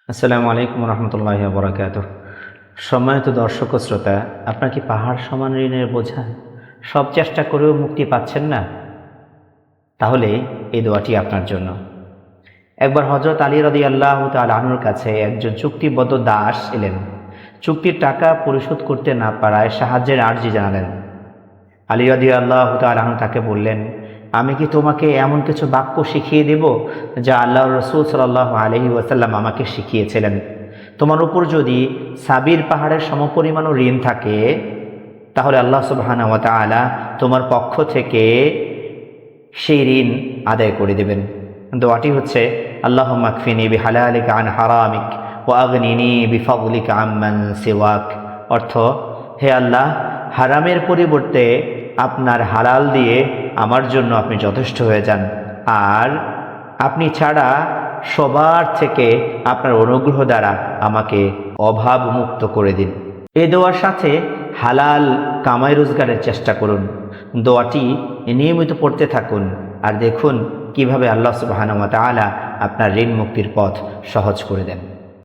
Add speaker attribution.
Speaker 1: আসসালামু আলাইকুম রহমতুল্লাহি ওয়া বারাকাতুহু। সম্মানিত দর্শক ও শ্রোতা, আপনার কি পাহাড় সমান ঋণের বোঝা? সব চেষ্টা করেও মুক্তি পাচ্ছেন না? তাহলে এই দোয়াটি আপনার জন্য। একবার হযরত আলী রাদিয়াল্লাহু তাআলা আনহুর কাছে একজন চুক্তিবদ্ধ দাস এলেন। চুক্তির টাকা পরিশোধ করতে না পারায় সাহায্যের আর্জি জানালেন। আলী রাদিয়াল্লাহু তাআলা আনহু তাকে বললেন, আমি কি তোমাকে এমন কিছু বাক্য শিখিয়ে দেব যা আল্লাহর রাসূল সাল্লাল্লাহু আলাইহি ওয়াসাল্লাম আমাকে শিখিয়েছিলেন? তোমার উপর যদি সাবির পাহাড়ের সমপরিমাণও ঋণ থাকে, তাহলে আল্লাহ সুবহানাহু ওয়া তাআলা তোমার পক্ষ থেকে সেই ঋণ আদায় করে দেবেন। দোয়াটি হচ্ছে, আল্লাহুম্মা কফিনি বিহালালিকা আন হারামিক ওয়া আগনিনি বিফাদলিকা আম্মান সিওয়াক। অর্থ, হে আল্লাহ, হারামের পরিবর্তে আপনার হালাল দিয়ে আমার জন্য আপনি যথেষ্ট হয়ে যান, আর আপনি ছাড়া সবার থেকে আপনার অনুগ্রহ দ্বারা আমাকে অভাব মুক্ত করে দিন। এ দোয়ার সাথে হালাল কামাই রোজগারের চেষ্টা করুন। দোয়াটি নিয়মিত পড়তে থাকুন আর দেখুন কিভাবে আল্লাহ সুবহানাহু ওয়া তাআলা আপনার ঋণ মুক্তির পথ সহজ করে দেন।